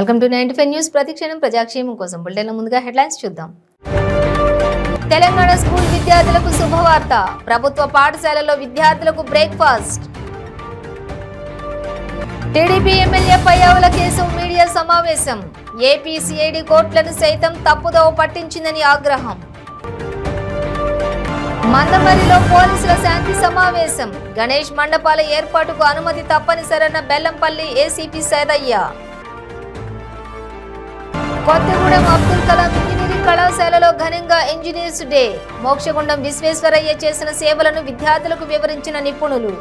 Welcome to 95 news. ప్రతిక్షణం ప్రజాక్షేమం కోసం బులెటిన్ల ముందుగా హెడ్లైన్స్ చూద్దాం. తెలంగాణ స్కూల్ విద్యార్థులకు శుభవార్త. ప్రభుత్వ పాఠశాలలో విద్యార్థులకు breakfast. TDP MLA Payyavula case media సమావేశం. ఏపీ సిఐడి కోర్టులను సైతం తప్పుదోవ పట్టించిందని ఆగ్రహం. మందమరిలో పోలీసుల శాంతి సమావేశం. గణేష్ మండపాల ఏర్పాటుకు అనుమతి తప్పనిసరన్న బెల్లంపల్లి ఏసీపీ సైదయ్య. కొత్తగూడెం అబ్దుల్ కలాం ఇంజనీరింగ్ కళాశాలలో ఘనంగా ఇంజనీర్స్ డే. మోక్షగుండం విశ్వేశ్వరయ్య చేసిన సేవలను విద్యార్థులకు వివరించిన నిపుణులు.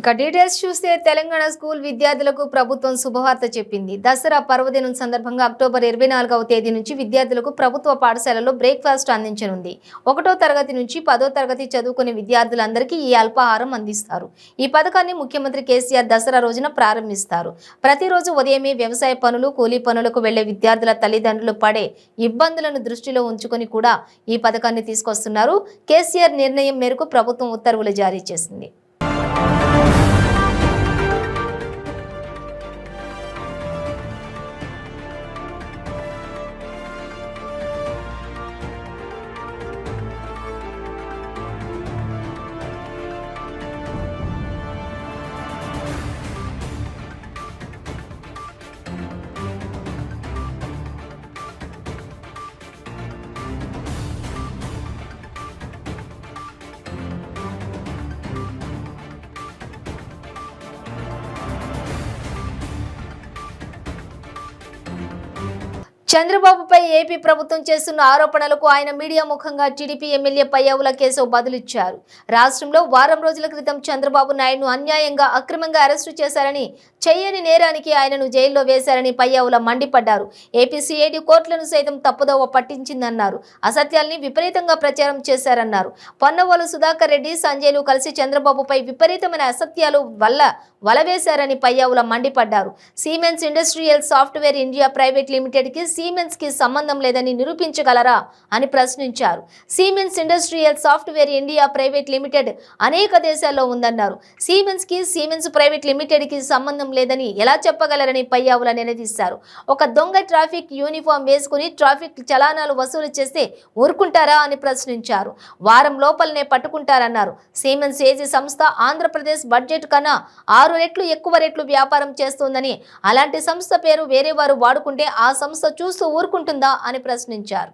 ఇక డీటెయిల్స్ చూస్తే తెలంగాణ స్కూల్ విద్యార్థులకు ప్రభుత్వం శుభవార్త చెప్పింది. దసరా పర్వదినం సందర్భంగా అక్టోబర్ 24వ తేదీ నుంచి విద్యార్థులకు ప్రభుత్వ పాఠశాలలో బ్రేక్ఫాస్ట్ అందించనుంది. 1వ తరగతి నుంచి 10వ తరగతి చదువుకునే విద్యార్థులందరికీ ఈ అల్పాహారం అందిస్తారు. ఈ పథకాన్ని ముఖ్యమంత్రి కేసీఆర్ దసరా రోజున ప్రారంభిస్తారు. ప్రతిరోజు ఉదయమే వ్యవసాయ పనులు, కూలీ పనులకు వెళ్లే విద్యార్థుల తల్లిదండ్రులు పడే ఇబ్బందులను దృష్టిలో ఉంచుకొని కూడా ఈ పథకాన్ని తీసుకొస్తున్నారు. కేసీఆర్ నిర్ణయం మేరకు ప్రభుత్వం ఉత్తర్వులు జారీ చేసింది. చంద్రబాబుపై ఏపీ ప్రభుత్వం చేస్తున్న ఆరోపణలకు ఆయన మీడియా ముఖంగా టీడీపీ ఎమ్మెల్యే పయ్యావుల కేశవ్ బదులిచ్చారు. రాష్ట్రంలో వారం రోజుల క్రితం చంద్రబాబు నాయుడును అన్యాయంగా అక్రమంగా అరెస్టు చేశారని, చేయని నేరానికి ఆయనను జైల్లో వేశారని పయ్యావుల మండిపడ్డారు. ఏపీ సిఐడి కోర్టులను సైతం తప్పుదోవ పట్టించిందన్నారు. అసత్యాల్ని విపరీతంగా ప్రచారం చేశారన్నారు. పొన్నవోలు సుధాకర్ రెడ్డి, సంజయ్లు కలిసి చంద్రబాబుపై విపరీతమైన అసత్యాలు వలవేశారని పయ్యావుల మండిపడ్డారు. Siemens industrial software India private limited కి సిమెన్స్ కి సంబంధం లేదని నిరూపించగలరా అని ప్రశ్నించారు. Siemens industrial software India private limited అనేక దేశాల్లో ఉందన్నారు. సిమెన్స్ కి సిమెన్స్ ప్రైవేట్ లిమిటెడ్ కి సంబంధం లేదని ఎలా చెప్పగలరని పయ్యావుల నిలదీశారు. ఒక దొంగ ట్రాఫిక్ యూనిఫామ్ వేసుకుని ట్రాఫిక్ చలానాలు వసూలు చేస్తే ఊరుకుంటారా అని ప్రశ్నించారు. వారం లోపలనే పట్టుకుంటారన్నారు. సిమెన్స్ ఏజీ సంస్థ ఆంధ్రప్రదేశ్ బడ్జెట్ కన్నా 6 రెట్లు ఎక్కువ రేట్లు వ్యాపారం చేస్తోందని, అలాంటి సంస్థ పేరు వేరే వారు వాడుకుంటే ఆ సంస్థ చూస్తూ ఊరుకుంటుందా అని ప్రశ్నించారు.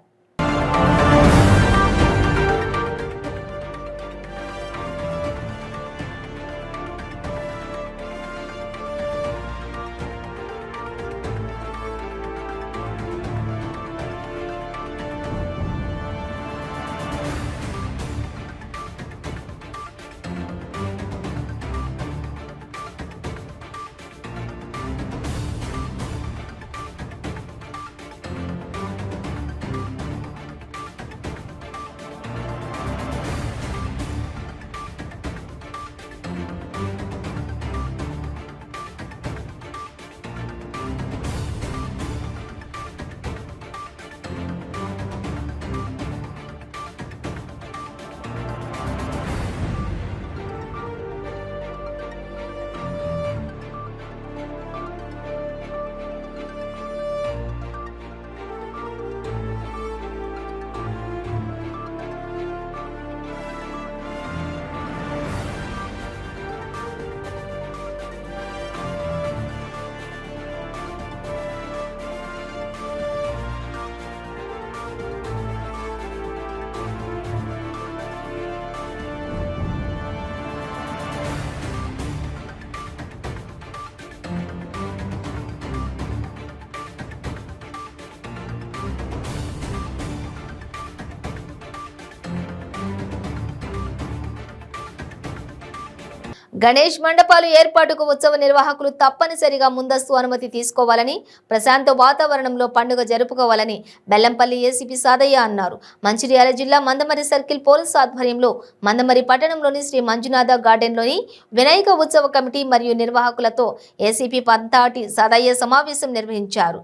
గణేష్ మండపాలు ఏర్పాటుకు ఉత్సవ నిర్వాహకులు తప్పనిసరిగా ముందస్తు అనుమతి తీసుకోవాలని, ప్రశాంత వాతావరణంలో పండుగ జరుపుకోవాలని బెల్లంపల్లి ఏసీపీ సాదయ్య అన్నారు. మంచిర్యాల జిల్లా మందమరి సర్కిల్ పోలీస్ ఆధ్వర్యంలో మందమరి పట్టణంలోని శ్రీ మంజునాథ గార్డెన్లోని వినాయక ఉత్సవ కమిటీ మరియు నిర్వాహకులతో ఏసీపీ పంతాటి సాదయ్య సమావేశం నిర్వహించారు.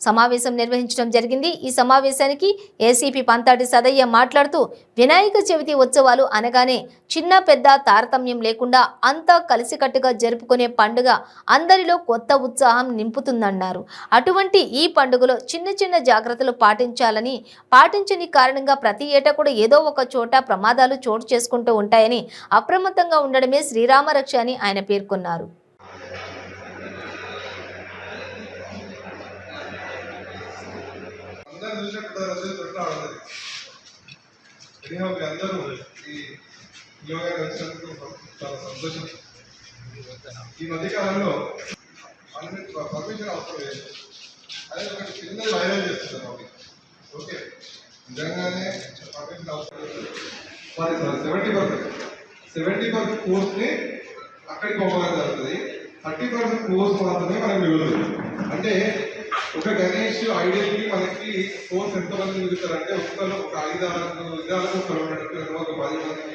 సమావేశం నిర్వహించడం జరిగింది. ఈ సమావేశానికి ఏసీపీ పంతాటి సాదయ్య మాట్లాడుతూ, వినాయక చవితి ఉత్సవాలు అనగానే చిన్న పెద్ద తారతమ్యం లేకుండా అంతా కలిసికట్టుగా జరుపుకునే పండుగ అందరిలో కొత్త ఉత్సాహం నింపుతుందన్నారు. అటువంటి ఈ పండుగలో చిన్న చిన్న జాగ్రత్తలు పాటించని కారణంగా ప్రతి ఏటా కూడా ఏదో ఒక చోట ప్రమాదాలు చోటు చేసుకుంటూ ఉంటాయని అప్రమత్తంగా ఉండడమే శ్రీరామ రక్ష అని ఆయన పేర్కొన్నారు. ఈ మధ్యకాలంలో పర్మిషన్ అవసరం లేదు. అదే ఒక చిన్న వైరల్ చేస్తున్నాం. ఓకే, నిజంగానే పర్మిషన్ అవసరం లేదు. 70% కోర్స్ని అక్కడికి పంపడం జరుగుతుంది. 30% కోర్స్ మాత్రమే మనకు మిగులుతుంది. అంటే ఒక గణేష్ ఐడియల్కి మనకి కోర్స్ ఎంతమంది మిగులుతారంటే ఒక 5-6 విధాలకు ఒక 10 మందికి.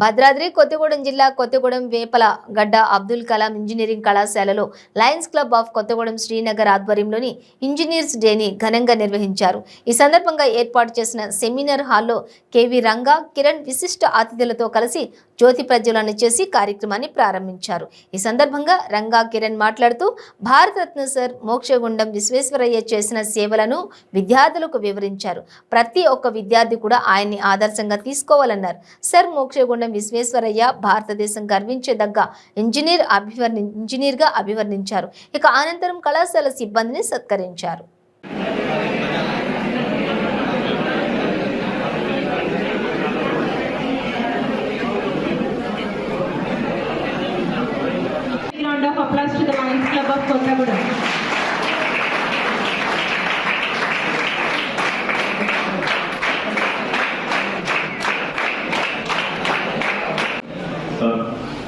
భద్రాద్రి కొత్తగూడెం జిల్లా కొత్తగూడెం వేపల గడ్డ అబ్దుల్ కలాం ఇంజనీరింగ్ కళాశాలలో Lions club of Kothagudem Srinagar ఆధ్వర్యంలోని ఇంజనీర్స్ డేని ఘనంగా నిర్వహించారు. ఈ సందర్భంగా ఏర్పాటు చేసిన సెమినార్ హాల్లో కేవి రంగా, కిరణ్ విశిష్ట అతిథులతో కలిసి జ్యోతి ప్రజ్వలన చేసి కార్యక్రమాన్ని ప్రారంభించారు. ఈ సందర్భంగా రంగా, కిరణ్ మాట్లాడుతూ భారతరత్న సర్ మోక్షగుండం విశ్వేశ్వరయ్య చేసిన సేవలను విద్యార్థులకు వివరించారు. ప్రతి ఒక్క విద్యార్థి కూడా ఆయన్ని ఆదర్శంగా తీసుకోవాలన్నారు. సర్ మోక్షగుండం విశ్వేశ్వరయ్య భారతదేశం గర్వించదగ్గ ఇంజనీర్గా అభివర్ణించారు. ఇక అనంతరం కళాశాల సిబ్బందిని సత్కరించారు.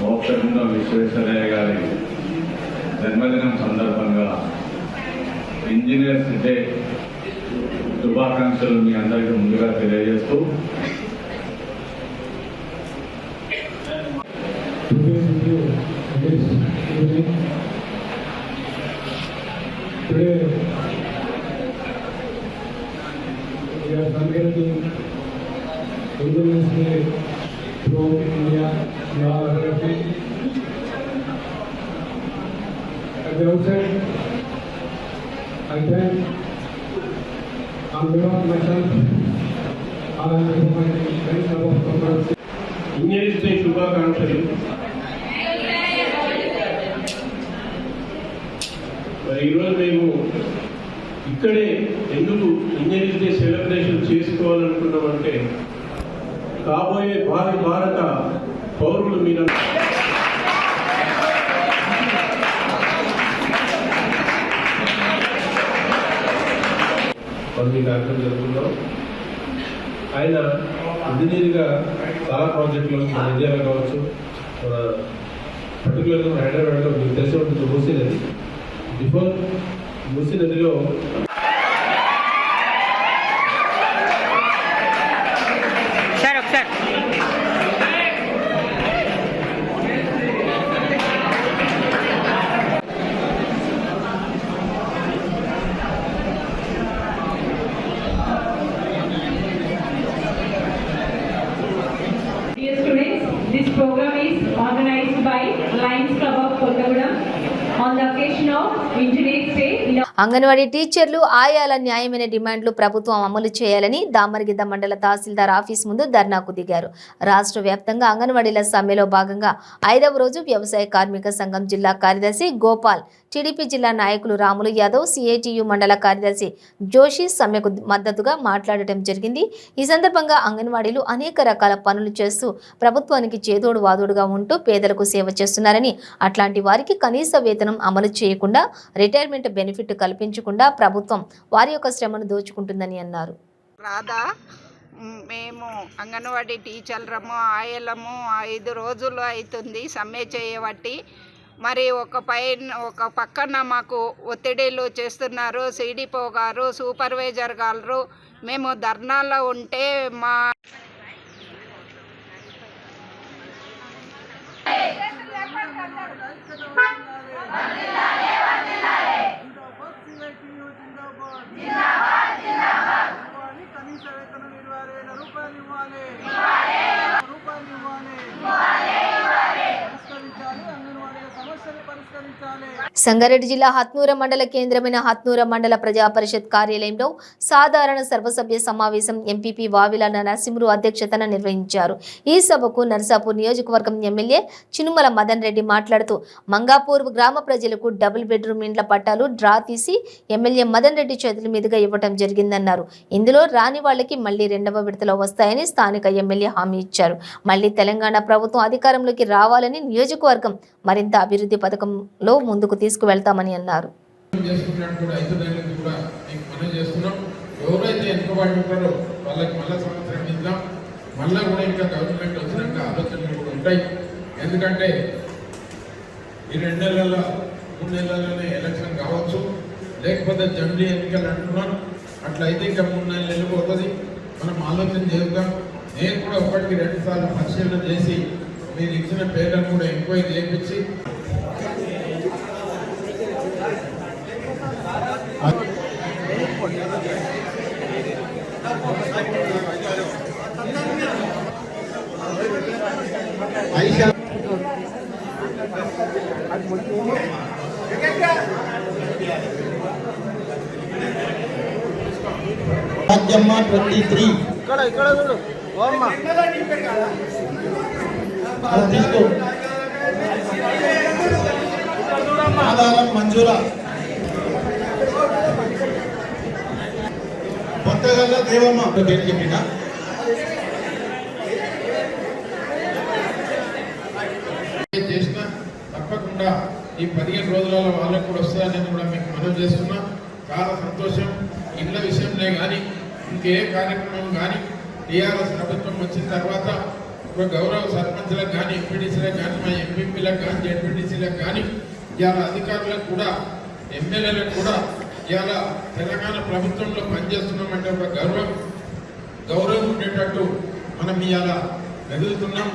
మోక్షగుండం విశ్వేశ్వరయ్య గారి జన్మదినం సందర్భంగా ఇంజనీర్స్ డే శుభాకాంక్షలు మీ అందరికీ ముందుగా తెలియజేస్తూ from India, geography. At the outset, I thank on behalf of myself, I am my very support. Engineers day శుభాకాంక్షలు. ఈరోజు మేము ఇక్కడే ఎందుకు ఇంజనీర్స్ డే సెలబ్రేషన్ చేసుకోవాలనుకున్నామంటే కాబోయే భారత పౌరులు మీరు కొన్ని కార్యక్రమం జరుగుతున్నాం. ఆయన ఇంజనీర్గా చాలా ప్రాజెక్టులు మన ఇండియాలో కావచ్చు, మన పర్టికులర్గా హైదరాబాద్లో మీకు తెలిసి ఉంటుంది మూసీ నది. బిఫోర్ మూసీ నదిలో This program is organized by Lions Club of Kottagudem on the occasion of Engineers Day. Anganwadi టీచర్లు ఆయాల న్యాయమైన డిమాండ్లు ప్రభుత్వం అమలు చేయాలని దామరగిద్ద మండల తహసీల్దార్ ఆఫీస్ ముందు ధర్నాకు దిగారు. రాష్ట్ర వ్యాప్తంగా అంగన్వాడీల సమ్మెలో భాగంగా 5వ రోజు వ్యవసాయ కార్మిక సంఘం జిల్లా కార్యదర్శి గోపాల్, టీడీపీ జిల్లా నాయకులు రాములు యాదవ్, సిఐటియు మండల కార్యదర్శి జోషి సమ్మెకు మద్దతుగా మాట్లాడటం జరిగింది. ఈ సందర్భంగా అంగన్వాడీలు అనేక రకాల పనులు చేస్తూ ప్రభుత్వానికి చేదోడు వాదోడుగా ఉంటూ పేదలకు సేవ చేస్తున్నారని, అట్లాంటి వారికి కనీస వేతనం అమలు చేయకుండా రిటైర్మెంట్ బెనిఫిట్ కల్పించకుండా ప్రభుత్వం వారి యొక్క శ్రమను దోచుకుంటుందని అన్నారు. మేము అంగన్వాడీ టీచర్లము ఆయలము 5 రోజులు అవుతుంది సమ్మె చేయబట్టి. మరి ఒక పక్కన మాకు ఒత్తిడిలు చేస్తున్నారు సిడిపో గారు, సూపర్వైజర్ గారు. మేము ధర్నాలో ఉంటే మా రూపాయలు సంగారెడ్డి జిల్లా హత్నూర మండల కేంద్రమైన హత్నూర మండల ప్రజా పరిషత్ కార్యాలయంలో సాధారణ సర్వసభ్య సమావేశం ఎంపీపీ వావిల నరసింహులు అధ్యక్షతన నిర్వహించారు. ఈ సభకు నర్సాపూర్ నియోజకవర్గం ఎమ్మెల్యే చినుమల మదన్ రెడ్డి మాట్లాడుతూ మంగాపూర్ గ్రామ ప్రజలకు డబుల్ బెడ్రూమ్ ఇండ్ల పట్టాలు డ్రా తీసి ఎమ్మెల్యే మదన్ రెడ్డి చేతుల మీదుగా ఇవ్వడం జరిగిందన్నారు. ఇందులో రాని వాళ్ళకి మళ్లీ రెండవ విడతలో వస్తాయని స్థానిక ఎమ్మెల్యే హామీ ఇచ్చారు. మళ్లీ తెలంగాణ ప్రభుత్వం అధికారంలోకి రావాలని నియోజకవర్గం మరింత అభివృద్ధి పథకంలో ముందుకు తీసుకువెళ్తామని అన్నారు. ఎవరైతే వెనుకబడి ఉంటారో వాళ్ళకి మళ్ళీ సంవత్సరం ఇద్దాం. మళ్ళీ కూడా ఇంకా గవర్నమెంట్ వచ్చినాక ఆలోచనలు కూడా ఉంటాయి. ఎందుకంటే ఈ 2 నెలల 3 నెలల్లోనే ఎలక్షన్ కావచ్చు, లేకపోతే జమిలీ ఎన్నికలు అంటున్నారు. అట్లయితే ఇంకా 3-4 నెలలు పోతుంది. మనం ఆలోచన చేద్దాం. నేను కూడా ఒకటికి 2 సార్లు పరిశీలన చేసి మీరు ఇచ్చిన పేర్లను కూడా ఎంక్వైరీ చేయించి రాజ్యమ్మ 23 ఇక్కడ చూడు ఓమ్మ తీసుకో ఆధారం మంజూరా కొత్తగల్ల దేవమ్మ పేరు చెప్పిన చేసిన తప్పకుండా ఈ 15 రోజులలో వాళ్ళకు కూడా వస్తుందని కూడా మీకు మనవి చేస్తున్నా. చాలా సంతోషం. ఇళ్ళ విషయంలో కానీ ఇంకే కార్యక్రమం కానీ టీఆర్ఎస్ ప్రభుత్వం వచ్చిన తర్వాత ఒక గౌరవ సర్పంచ్లకు కానీ ఎంపీటీసీలకు కానీ మా ఎంపీపీలకు కానీ జెడ్పీటీసీలకు కానీ ఇవాళ అధికారులకు కూడా ఎమ్మెల్యేలకు కూడా ఇవాళ తెలంగాణ ప్రభుత్వంలో పనిచేస్తున్నామంటే ఒక గౌరవం ఉండేటట్టు మనం ఇవాళ ఎదుగుతున్నాం.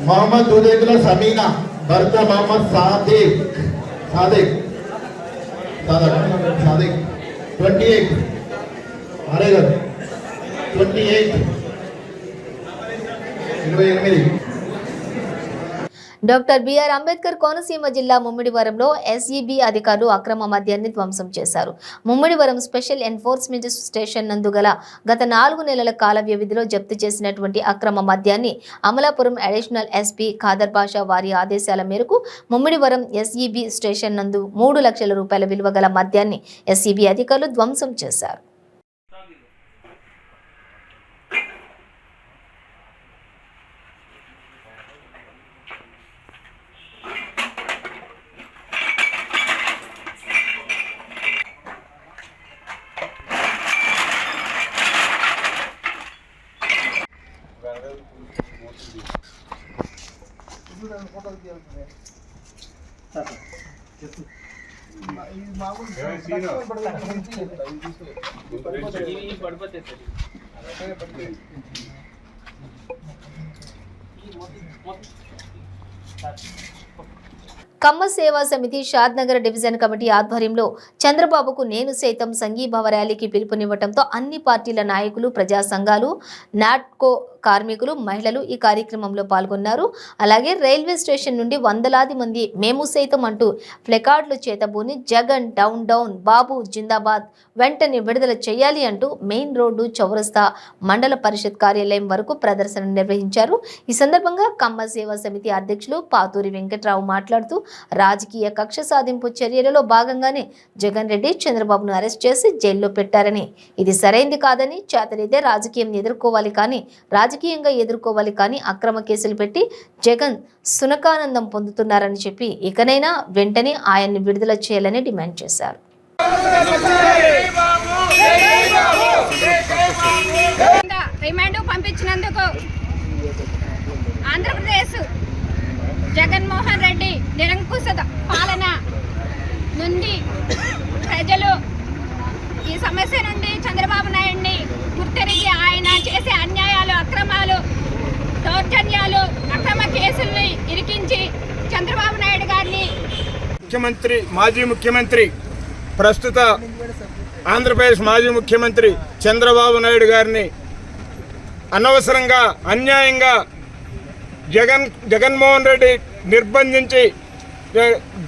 मोहम्मद उदेगुला समीना भरत मोहम्मद सादिक 28 अरेगर 28 28 డాక్టర్ బిఆర్ అంబేద్కర్ కోనసీమ జిల్లా ముమ్మిడివరంలో ఎస్ఈబి అధికారులు అక్రమ మద్యాన్ని ధ్వంసం చేశారు. ముమ్మిడివరం స్పెషల్ ఎన్ఫోర్స్మెంట్ స్టేషన్ నందు గల గత 4 నెలల కాల వ్యవధిలో జప్తు చేసినటువంటి అక్రమ మద్యాన్ని అమలాపురం అడిషనల్ ఎస్పీ ఖాదర్ బాషా వారి ఆదేశాల మేరకు ముమ్మిడివరం ఎస్ఈబి స్టేషన్ నందు 3 లక్షల రూపాయల విలువ గల మద్యాన్ని ఎస్ఈబి అధికారులు ధ్వంసం చేశారు. కమ్మ సేవా సమితి షాద్నగర్ డివిజన్ కమిటీ ఆధ్వర్యంలో చంద్రబాబుకు నేను సైతం సంఘీభావ ర్యాలీకి పిలుపునివ్వడంతో అన్ని పార్టీల నాయకులు, ప్రజా సంఘాలు, నాట్కో కార్మికులు, మహిళలు ఈ కార్యక్రమంలో పాల్గొన్నారు. అలాగే రైల్వే స్టేషన్ నుండి వందలాది మంది మేము సైతం అంటూ ప్లెకార్డులు చేతబూని జగన్ డౌన్ డౌన్, బాబు జిందాబాద్, వెంటనే విడుదల చేయాలి అంటూ మెయిన్ రోడ్డు, చౌరస్తా, మండల పరిషత్ కార్యాలయం వరకు ప్రదర్శన నిర్వహించారు. ఈ సందర్భంగా కమ్మ సేవా సమితి అధ్యక్షులు పాతూరి వెంకట్రావు మాట్లాడుతూ రాజకీయ కక్ష సాధింపు చర్యలలో భాగంగానే జగన్ రెడ్డి చంద్రబాబును అరెస్ట్ చేసి జైల్లో పెట్టారని, ఇది సరైంది కాదని, చేతనైతే రాజకీయం ఎదుర్కోవాలి కానీ అక్రమ కేసులు పెట్టి జగన్ సునకానందం పొందుతున్నారని చెప్పి ఇకనైనా వెంటనే ఆయన్ని విడుదల చేయాలని డిమాండ్ చేశారు. రిమాండ్ పంపించినందుకు ఆంధ్రప్రదేశ్ జగన్మోహన్ రెడ్డి నిరంకుశ పాలన నుండి ప్రజలు ఈ సమస్య నుండి చంద్రబాబు నాయుడిని గుర్తెరిగి ఆయన చేసే అన్యాయాలు, అక్రమాలు, దౌర్జన్యాలు, అక్రమ కేసుల్ని ఇరికించి చంద్రబాబు నాయుడు గారిని మాజీ ముఖ్యమంత్రి ప్రస్తుత ఆంధ్రప్రదేశ్ మాజీ ముఖ్యమంత్రి చంద్రబాబు నాయుడు గారిని అనవసరంగా అన్యాయంగా జగన్మోహన్ రెడ్డి నిర్బంధించి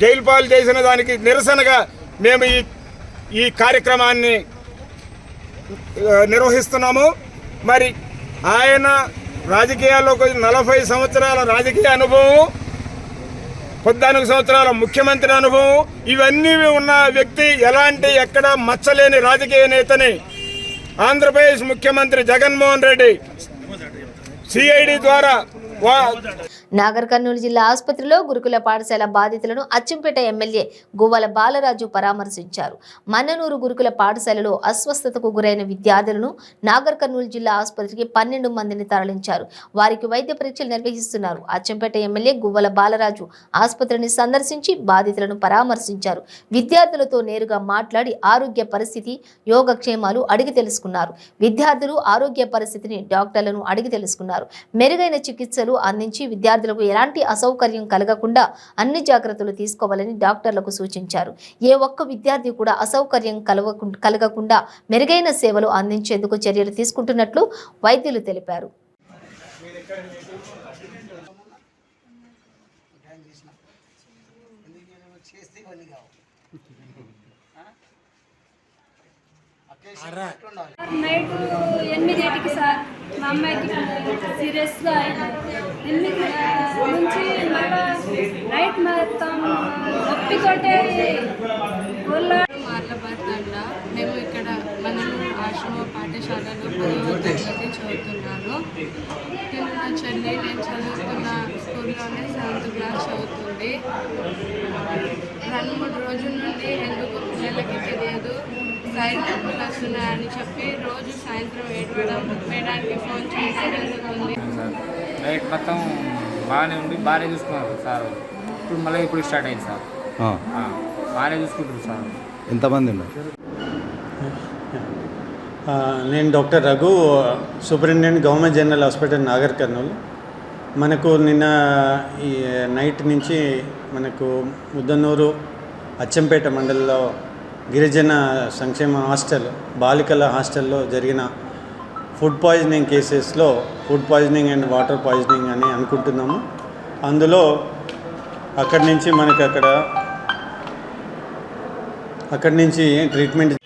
జైలు పాలు చేసిన దానికి నిరసనగా మేము ఈ కార్యక్రమాన్ని నిర్వహిస్తున్నాము. మరి ఆయన రాజకీయాల్లోకి 40 సంవత్సరాల రాజకీయ అనుభవం, 14 సంవత్సరాల ముఖ్యమంత్రి అనుభవం, ఇవన్నీ ఉన్న వ్యక్తి ఎలాంటి ఎక్కడ మచ్చలేని రాజకీయ నేతని ఆంధ్రప్రదేశ్ ముఖ్యమంత్రి జగన్మోహన్ రెడ్డి సిఐడి ద్వారా నాగర్ కర్నూలు జిల్లా ఆసుపత్రిలో గురుకుల పాఠశాల బాధితులను అచ్చంపేట ఎమ్మెల్యే గువ్వల బాలరాజు పరామర్శించారు. మన్ననూరు గురుకుల పాఠశాలలో అస్వస్థతకు గురైన విద్యార్థులను నాగర్ కర్నూలు జిల్లా ఆసుపత్రికి 12 మందిని తరలించారు. వారికి వైద్య పరీక్షలు నిర్వహిస్తున్నారు. అచ్చంపేట ఎమ్మెల్యే గువ్వల బాలరాజు ఆసుపత్రిని సందర్శించి బాధితులను పరామర్శించారు. విద్యార్థులతో నేరుగా మాట్లాడి ఆరోగ్య పరిస్థితి, యోగక్షేమాలు అడిగి తెలుసుకున్నారు. విద్యార్థులు ఆరోగ్య పరిస్థితిని డాక్టర్లను అడిగి తెలుసుకున్నారు. మెరుగైన చికిత్సలు అందించి విద్యార్థులకు ఎలాంటి అసౌకర్యం కలగకుండా అన్ని జాగ్రత్తలు తీసుకోవాలని డాక్టర్లకు సూచించారు. ఏ ఒక్క విద్యార్థి కూడా అసౌకర్యం కలగకుండా మెరుగైన సేవలు అందించేందుకు చర్యలు తీసుకుంటున్నట్లు వైద్యులు తెలిపారు. నైట్ 8కి సార్ మా అమ్మాయికి సీరియస్గా 8 నుంచి మళ్ళీ నైట్ మొత్తం నొప్పితోటే మార్లబాద్ తండ. మేము ఇక్కడ మనము ఆశ్రమ పాఠశాలలో 10వ తరగతి చదువుతున్నాను. నేను నా చెల్లి నేను చదువుతున్న స్కూల్లోనే 7th క్లాస్ చదువుతుంది. 2-3 రోజుల నుండి ఎందుకు పిల్లలకి తెలియదు సైడ్ నొప్పులు వస్తున్నాయని చెప్పి రోజు సాయంత్రం వేయడానికి ఫోన్ చేయడం జరుగుతుంది. నైట్ మొత్తం బాగానే ఉంది, బాగానే చూసుకున్నారు సార్. ఇప్పుడు స్టార్ట్ అయింది సార్. బాగానే చూసుకుంటారు సార్. ఎంతమంది ఉన్నారు? నేను doctor Raghu, superintendent government general hospital Nagar Kurnool. మనకు నిన్న ఈ నైట్ నుంచి మనకు ముద్దనూరు అచ్చంపేట మండలంలో గిరిజన సంక్షేమ హాస్టల్, బాలికల హాస్టల్లో జరిగిన ఫుడ్ పాయిజనింగ్ కేసెస్లో food poisoning and water poisoning అని అనుకుంటున్నాము. అందులో అక్కడి నుంచి మనకు అక్కడి నుంచి ట్రీట్మెంట్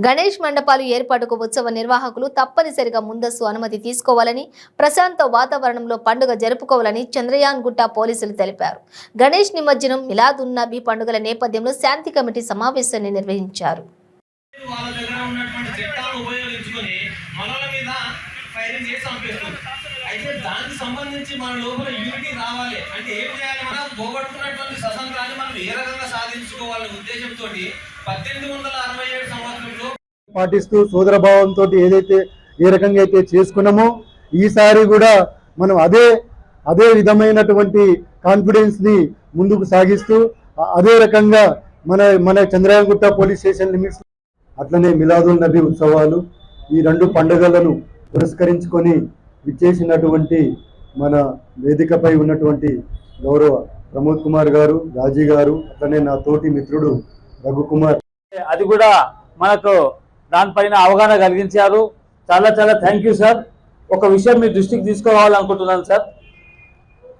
గణేష్ మండపాలు ఏర్పాటుకు ఉత్సవ నిర్వాహకులు తప్పనిసరిగా ముందస్తు అనుమతి తీసుకోవాలని, ప్రశాంత వాతావరణంలో పండుగ జరుపుకోవాలని చంద్రయాన్ గుట్ట పోలీసులు తెలిపారు. గణేష్ నిమజ్జనం, మిలాద్ ఉన్ నబీ పండుగల నేపథ్యంలో శాంతి కమిటీ సమావేశాన్ని నిర్వహించారు. అయితే దానికి సంబంధించి మన లోపల యూనిటీ రావాలి అంటే ఏం చేయాలి? మనం పోగొట్టుకున్నటువంటి స్వతంత్రాన్ని మనం ఏ రకంగా సాధించుకోవాలనే ఉద్దేశంతో 1867 సంవత్సరంలో పాటిస్తూ సోదరభావంతో ఏదైతే ఏ రకంగా అయితే చేసుకున్నామో ఈసారి కూడా మనం అదే విధమైనటువంటి కాన్ఫిడెన్స్ ని ముందుకు సాగిస్తూ అదే రకంగా మన చంద్రయాన్గుట్ట పోలీస్ స్టేషన్ లిమిట్స్ అట్లనే మిలాదున్ నబీ ఉత్సవాలు ఈ 2 పండుగలను పురస్కరించుకొని విచ్చేసినటువంటి మన వేదికపై ఉన్నటువంటి గౌరవ ప్రమోద్ కుమార్ గారు, రాజీ గారు, అట్లనే నా తోటి మిత్రుడు రఘుకుమార్, అది కూడా మనకు దానిపైన అవగాహన కలిగించారు. చాలా థ్యాంక్ యూ సార్. ఒక విషయం మీ దృష్టికి తీసుకురావాలనుకుంటున్నాను సార్.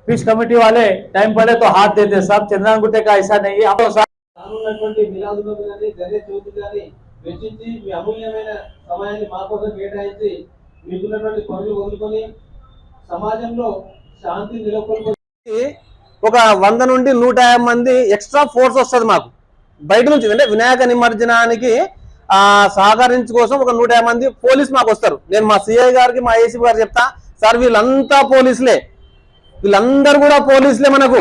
पीस कमेटी वाले टाइम पड़े तो हाथ देते साहब, चंद्रयान गुट्टे का ऐसा नहीं है. అమూల్యమైన సమయాన్ని మా కోసం కేటాయించి మీకున్నటువంటి పనులు వదులుకొని సమాజంలో శాంతి నెలకొల్పి ఒక 100 నుండి 150 మంది ఎక్స్ట్రా ఫోర్స్ వస్తుంది మాకు బయట నుంచి. అంటే వినాయక నిమజ్జనానికి సహకరించు కోసం ఒక 150 మంది పోలీస్ మాకు వస్తారు. నేను మా సిఐ గారికి మా ఏసీ గారు చెప్తా, సార్ వీళ్ళంతా పోలీసులే, వీళ్ళందరూ కూడా పోలీసులే. మనకు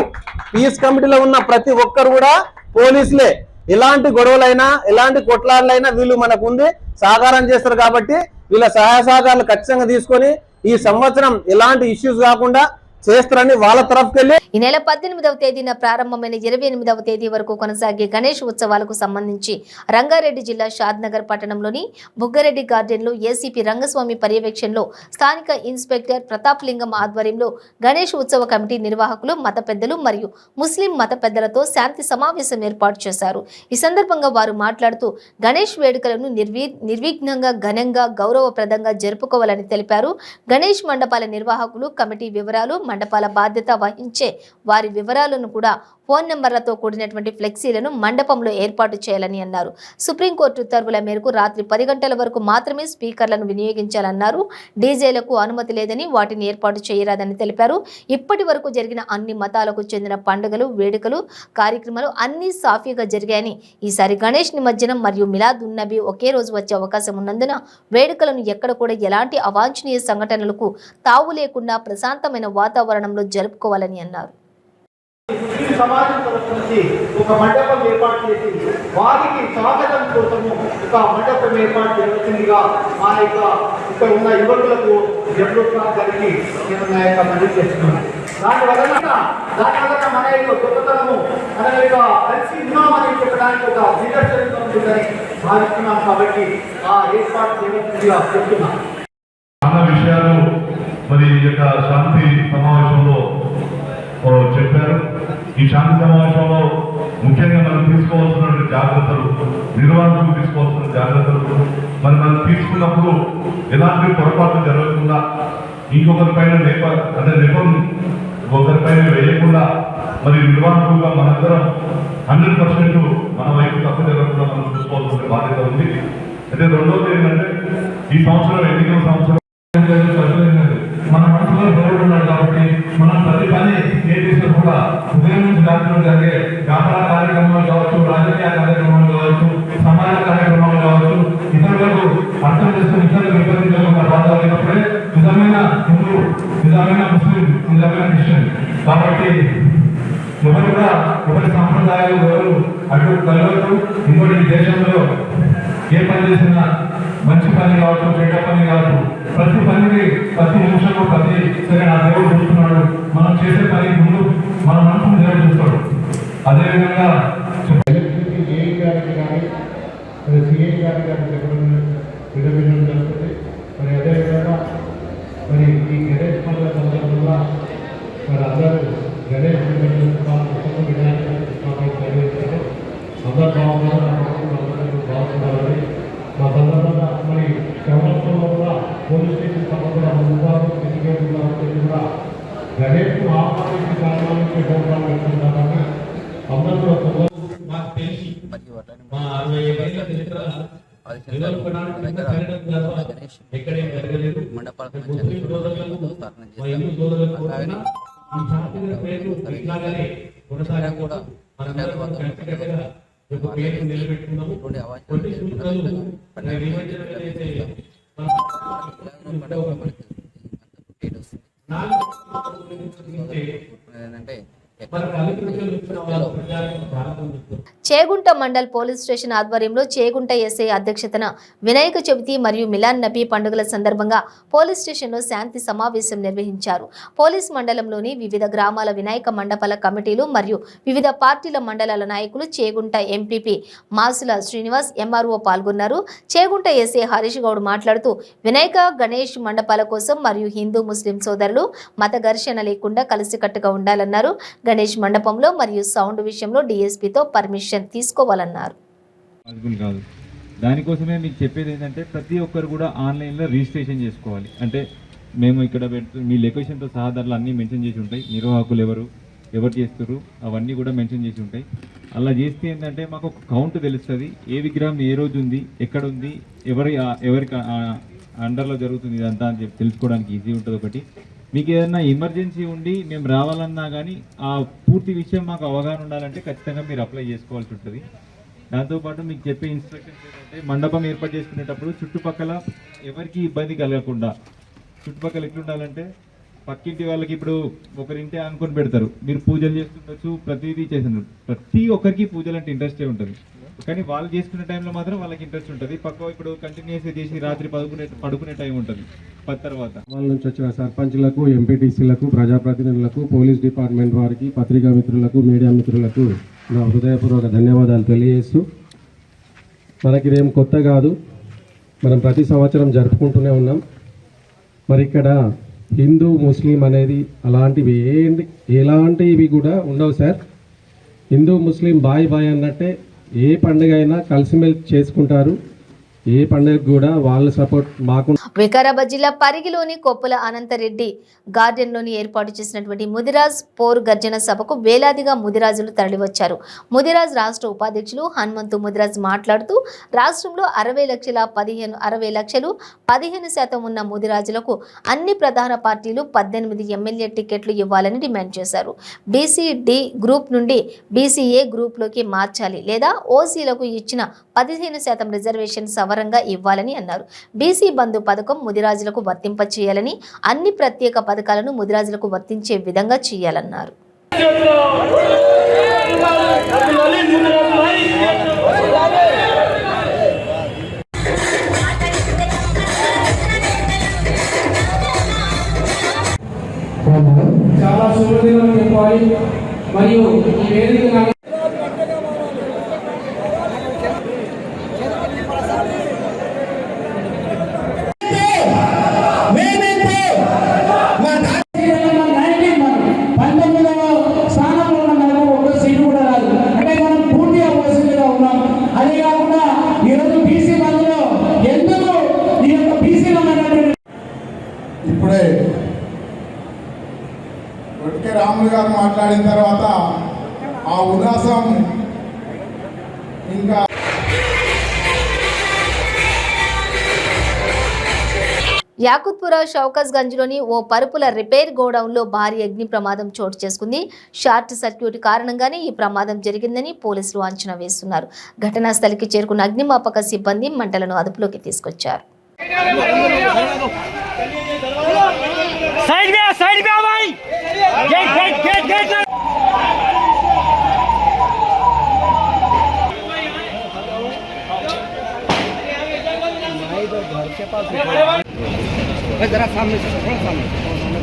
పీస్ కమిటీలో ఉన్న ప్రతి ఒక్కరు కూడా పోలీసులే. ఎలాంటి గొడవలైనా ఎలాంటి కొట్లాడలైనా వీళ్ళు మనకు ఉంది సహకారం చేస్తారు. కాబట్టి వీళ్ళ సహాయ సహకారాలు ఖచ్చితంగా తీసుకొని ఈ సంవత్సరం ఎలాంటి ఇష్యూస్ కాకుండా చేస్తారని వాళ్ళ తరఫుకెళ్ళి ఈ నెల 18వ తేదీన ప్రారంభమైన 28వ తేదీ వరకు కొనసాగే గణేష్ ఉత్సవాలకు సంబంధించి రంగారెడ్డి జిల్లా షాద్నగర్ పట్టణంలోని బుగ్గరెడ్డి గార్డెన్లో ఏసీపీ రంగస్వామి పర్యవేక్షణలో స్థానిక ఇన్స్పెక్టర్ ప్రతాప్ లింగం ఆధ్వర్యంలో గణేష్ ఉత్సవ కమిటీ నిర్వాహకులు మత పెద్దలు మరియు ముస్లిం మత పెద్దలతో శాంతి సమావేశం ఏర్పాటు చేశారు. ఈ సందర్భంగా వారు మాట్లాడుతూ గణేష్ వేడుకలను నిర్విఘ్నంగా ఘనంగా గౌరవప్రదంగా జరుపుకోవాలని తెలిపారు. గణేష్ మండపాల నిర్వాహకులు కమిటీ వివరాలు మండపాల బాధ్యత వహించే వారి వివరాలను కూడా ఫోన్ నెంబర్లతో కూడినటువంటి ఫ్లెక్సీలను మండపంలో ఏర్పాటు చేయాలని అన్నారు. సుప్రీంకోర్టు ఉత్తర్వుల మేరకు రాత్రి 10 గంటల వరకు మాత్రమే స్పీకర్లను వినియోగించాలన్నారు. డీజేలకు అనుమతి లేదని వాటిని ఏర్పాటు చేయరాదని తెలిపారు. ఇప్పటి వరకు జరిగిన అన్ని మతాలకు చెందిన పండుగలు వేడుకలు కార్యక్రమాలు అన్ని సాఫీగా జరిగాయని ఈసారి గణేష్ నిమజ్జనం మరియు మిలాద్ ఉన్ నబీ ఒకే రోజు వచ్చే అవకాశం ఉన్నందున వేడుకలను ఎక్కడ కూడా ఎలాంటి అవాంఛనీయ సంఘటనలకు తావు లేకుండా ప్రశాంతమైన వాతావరణంలో జరుపుకోవాలని అన్నారు. సమాజం తరఫు నుంచి ఒక మండపం ఏర్పాటు చేసి వారికి స్వాగతం కోసము ఒక మండపం ఏర్పాటు చేయవలసిందిగా మా యొక్క ఇక్కడ ఉన్న యువకులకు జగన్ గారికి నేను నా యొక్క మనవి చేస్తున్నాను. దాని వలన మన యొక్క గొప్పతనము మన యొక్క కలిసి ఉన్నామని చెప్పడానికి ఒక నిదర్శనం ఉంటుందని భావిస్తున్నాను. కాబట్టి ఆ ఏర్పాటు చేయవలసిందిగా చెప్తున్నాను. చాలా విషయాలు మరి ఈ యొక్క శాంతి సమావేశంలో చెప్పారు. ఈ శాంతి సమావేశంలో ముఖ్యంగా మనం తీసుకోవాల్సిన జాగ్రత్తలు, నిర్వాహకులు తీసుకోవాల్సిన జాగ్రత్తలు, మరి మనం తీసుకున్నప్పుడు ఎలాంటి పొరపాట్లు జరగకుండా ఇంకొకరిపైన నెపం ఒకరిపైన వేయకుండా మరి నిర్వాహకులుగా మనందరం 100% మన వైపు తప్పు జరగకుండా మనం చూసుకోవాల్సిన బాధ్యత ఉంది. అయితే రెండోది ఏంటంటే ఈ సంవత్సరం ఎన్నికల సంవత్సరం మన మనసులో దేవుడు ఉన్నాడు కాబట్టి మనం ప్రతి పని ఏ చేసినా కూడా ఉదయం నుంచి రాత్రి జరిగే వ్యాపార కార్యక్రమాలు కావచ్చు, రాజకీయ కార్యక్రమాలు కావచ్చు, సమాజ కార్యక్రమాలు కావచ్చు, ఇతరులకు అర్థం చేసుకుని ఇతరులకు విపరీతంగా బాధపడినప్పుడే నిజమైన హిందూ, నిజమైన ముస్లిం, నిజమైన క్రిస్టియన్. కాబట్టి ఎవరు కూడా ఎవరి సాంప్రదాయాలు ఎవరు అటు కలవద్దు. ఇంకోటి ఈ దేశంలో ఏ పని చేసినా మంచి పని కావచ్చు, చెడ్డ పని కావచ్చు, ప్రతి పనికి ప్రతి నిమిషంలో ప్రతి సరే నా దేవుడు చూస్తున్నాడు. మనం చేసే పని ముందు మన మనసును దేవుడు చూస్తాడు. అదేవిధంగా ఏఈ గారికి కానీ సిఐ గారి విడవిడడం జరుగుతుంది. మరి అదేవిధంగా మరి ఈ గణేష్ పండుగ సందర్భంగా మరి అందరూ గణేష్ వినాయకుడు నిర్వహించారు. అందరూ బాగుండాలని మా సందర్భంగా మరి సంవత్సరంలో కూడా పోలీస్ స్టేషన్ సంబంధించిన ముందు కూడా గణేష్ ఆహ్వానించి కారణానికి ప్రోగ్రాం పెడుతున్నామని అందరూ మాకు తెలిసి మా 65 ఏళ్ల చరిత్ర ఎక్కడేం జరగలేదు. ముస్లిం సోదరులకు మా హిందూ సోదరులకు కూడా ఈ శాంతి పేరు ఇట్లాగానే కొనసాగా కూడా మనందరం ఒక పేరు నిలబెట్టుకున్నాము. కొన్ని సూచనలు చేగుంట మండల్ పోలీస్ స్టేషన్ ఆధ్వర్యంలో చేగుంట ఎస్ఐ అధ్యక్షతన వినాయక చవితి మరియు మిలాన్ నబీ పండుగల సందర్భంగా పోలీస్ స్టేషన్లో శాంతి సమావేశం నిర్వహించారు. పోలీస్ మండలంలోని వివిధ గ్రామాల వినాయక మండపాల కమిటీలు మరియు వివిధ పార్టీల మండలాల నాయకులు, చేగుంట ఎంపీపీ మాసుల శ్రీనివాస్, ఎంఆర్ఓ పాల్గొన్నారు. చేగుంట ఎస్ఐ హరీష్ గౌడ్ మాట్లాడుతూ వినాయక గణేష్ మండపాల కోసం మరియు హిందూ ముస్లిం సోదరులు మత ఘర్షణ లేకుండా కలిసికట్టుగా ఉండాలన్నారు. గణేష్ మండపంలో మరియు సౌండ్ విషయంలో డీఎస్పీతో పర్మిషన్ తీసుకోవాలన్నారు. కాదు, దానికోసమే మీకు చెప్పేది ఏంటంటే ప్రతి ఒక్కరు కూడా ఆన్లైన్లో రిజిస్ట్రేషన్ చేసుకోవాలి. అంటే మేము ఇక్కడ మీ లొకేషన్తో సహా దాంట్లో అన్నీ మెన్షన్ చేసి ఉంటాయి. నిర్వాహకులు ఎవరు చేస్తారు అవన్నీ కూడా మెన్షన్ చేసి ఉంటాయి. అలా చేస్తే ఏంటంటే మాకు ఒక కౌంట్ తెలుస్తుంది. ఏ విగ్రహం ఏ రోజు ఉంది, ఎక్కడ ఉంది, ఎవరికి అండర్లో జరుగుతుంది ఇదంతా అని చెప్పి తెలుసుకోవడానికి ఈజీ ఉంటుంది. ఒకటి మీకు ఏదైనా ఎమర్జెన్సీ ఉండి మేము రావాలన్నా కానీ ఆ పూర్తి విషయం మాకు అవగాహన ఉండాలంటే ఖచ్చితంగా మీరు అప్లై చేసుకోవాల్సి ఉంటుంది. దాంతోపాటు మీకు చెప్పే ఇన్స్ట్రక్షన్స్ ఏంటంటే మండపం ఏర్పాటు చేసుకునేటప్పుడు చుట్టుపక్కల ఎవరికి ఇబ్బంది కలగకుండా, చుట్టుపక్కల ఎట్లుండాలంటే పక్కింటి వాళ్ళకి ఇప్పుడు ఒకరింటే అనుకొని పెడతారు, మీరు పూజలు చేస్తుండొచ్చు, ప్రతిదీ చేస్తున్నారు. ప్రతి ఒక్కరికి పూజలు అంటే ఇంట్రెస్టే ఉంటుంది. కానీ వాళ్ళు చేసుకునే టైంలో మాత్రం వాళ్ళకి ఇంట్రెస్ట్ ఉంటుంది. పక్క ఇప్పుడు కంటిన్యూస్గా చేసి రాత్రి పడుకునే టైం ఉంటుంది 10 తర్వాత. వాళ్ళ నుంచి వచ్చిన సర్పంచ్లకు, ఎంపీటీసీలకు, ప్రజాప్రతినిధులకు, పోలీస్ డిపార్ట్మెంట్ వారికి, పత్రికా మిత్రులకు, మీడియా మిత్రులకు నా హృదయపూర్వక ధన్యవాదాలు తెలియజేస్తూ, మనకిదేం కొత్త కాదు, మనం ప్రతి సంవత్సరం జరుపుకుంటూనే ఉన్నాం. మరి ఇక్కడ హిందూ ముస్లిం అనేది అలాంటివి ఎలాంటివి కూడా ఉండవు సార్. హిందూ ముస్లిం బాయ్ అన్నట్టే ఏ పండుగ అయినా కలిసిమెలిసి చేసుకుంటారు. ఏ పండుగ కూడా వాళ్ళ సపోర్ట్ మాకు. వికారాబాద్ జిల్లా పరిగిలోని కొప్పుల అనంతరెడ్డి గార్డెన్లోని ఏర్పాటు చేసినటువంటి ముదిరాజ్ పోరు గర్జన సభకు వేలాదిగా ముదిరాజులు తరలివచ్చారు. ముదిరాజ్ రాష్ట్ర ఉపాధ్యక్షులు హనుమంతు ముదిరాజ్ మాట్లాడుతూ రాష్ట్రంలో 60 లక్షలు 15% ఉన్న ముదిరాజులకు అన్ని ప్రధాన పార్టీలు 18 ఎమ్మెల్యే టికెట్లు ఇవ్వాలని డిమాండ్ చేశారు. బీసీ-డి గ్రూప్ నుండి బీసీఏ గ్రూప్లోకి మార్చాలి లేదా ఓసీలకు ఇచ్చిన 15% రిజర్వేషన్ సవరంగా ఇవ్వాలని అన్నారు. బీసీ బంధు పథకం ముదిరాజులకు వర్తింపచేయాలని, అన్ని ప్రత్యేక పథకాలను ముదిరాజులకు వర్తించే విధంగా చేయాలన్నారు. చాలా శుభదినం చెప్పాలి. మరియు ఈ వేదిక ఇప్పుడే రాములు గారు మాట్లాడిన తర్వాత ఆ ఉల్లాసం ఇంకా యాకుత్పుర షౌకస్గంజ్లోని ఓ పరుపుల రిపేర్ గోడౌన్లో భారీ అగ్ని ప్రమాదం చోటు చేసుకుంది. షార్ట్ సర్క్యూట్ కారణంగానే ఈ ప్రమాదం జరిగిందని పోలీసులు అంచనా వేస్తున్నారు. ఘటనా స్థలికి చేరుకున్న అగ్నిమాపక సిబ్బంది మంటలను అదుపులోకి తీసుకొచ్చారు. जरा सामने से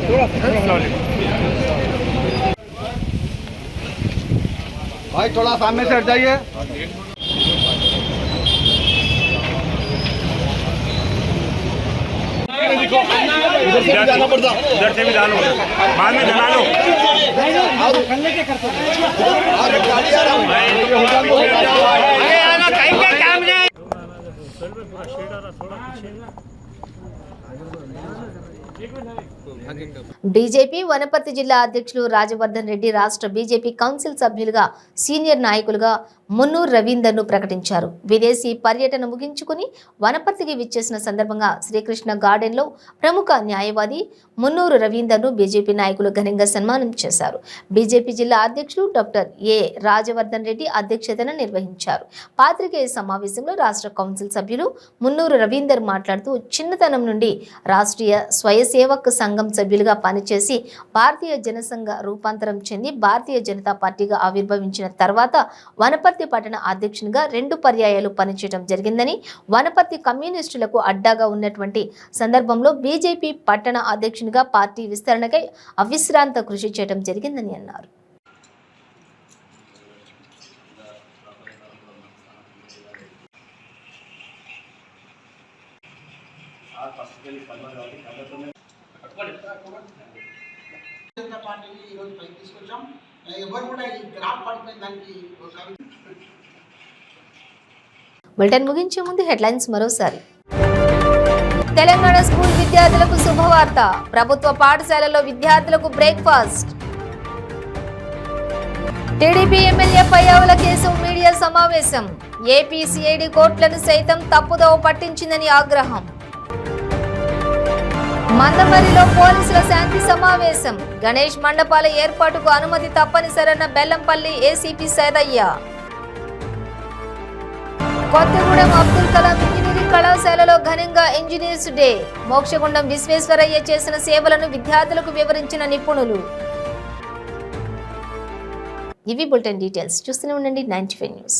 थोड़ा भाई थोड़ा सामने से हट जाइए. इधर जाना पड़ता, इधर से भी डालो, बाद में जला लो. और कल्ले के करते బీజేపీ వనపర్తి జిల్లా అధ్యక్షులు రాజవర్ధన్ రెడ్డి రాష్ట్ర బీజేపీ కౌన్సిల్ సభ్యులుగా సీనియర్ నాయకులుగా మున్నూరు రవీందర్ను ప్రకటించారు. విదేశీ పర్యటన ముగించుకుని వనపర్తికి విచ్చేసిన సందర్భంగా శ్రీకృష్ణ గార్డెన్లో ప్రముఖ న్యాయవాది మున్నూరు రవీందర్ను బీజేపీ నాయకులు ఘనంగా సన్మానం చేశారు. బీజేపీ జిల్లా అధ్యక్షులు డాక్టర్ ఏ రాజవర్ధన్ రెడ్డి అధ్యక్షతన నిర్వహించారు. పాత్రికేయ సమావేశంలో రాష్ట్ర కౌన్సిల్ సభ్యులు మున్నూరు రవీందర్ మాట్లాడుతూ చిన్నతనం నుండి రాష్ట్రీయ స్వయసేవక్ సంఘం సభ్యులుగా పనిచేసి భారతీయ జనసంఘ రూపాంతరం చెంది భారతీయ జనతా పార్టీగా ఆవిర్భవించిన తర్వాత వనపర్తి పట్టణ అధ్యక్షునిగా 2 పర్యాయాలు పనిచేయడం జరిగిందని, వనపర్తి కమ్యూనిస్టులకు అడ్డాగా ఉన్నటువంటి సందర్భంలో బీజేపీ పట్టణ అధ్యక్షునిగా పార్టీ విస్తరణకై అవిశ్రాంత కృషి చేయడం జరిగిందని అన్నారు. బులెటిన్ ముగించే ముందు హెడ్లైన్స్ మరోసారి. తెలంగాణ స్కూల్ విద్యార్థులకు శుభవార్త. ప్రభుత్వ పాఠశాలలో విద్యార్థులకు breakfast. TDP MLA Payyavula case media సమావేశం. ఏపీ సిఐడి కోర్టులను సైతం తప్పుదోవ పట్టించిందని ఆగ్రహం. మందమరిలో పోలీసుల శాంతి సమావేశం. గణేష్ మండపాల ఏర్పాటుకు అనుమతి తప్పనిసరన్న బెల్లంపల్లి ఏసీపీ సైదయ్య. కొత్తగూడెం అబ్దుల్ కలాం ఇంజనీరింగ్ కళాశాలలో ఘనంగా ఇంజనీర్స్ డే. మోక్షగుండం విశ్వేశ్వరయ్య చేసిన సేవలను విద్యార్థులకు వివరించిన నిపుణులు. ఇవి బులెటిన్ డీటెయిల్స్. చూస్తూనే ఉండండి 95 న్యూస్.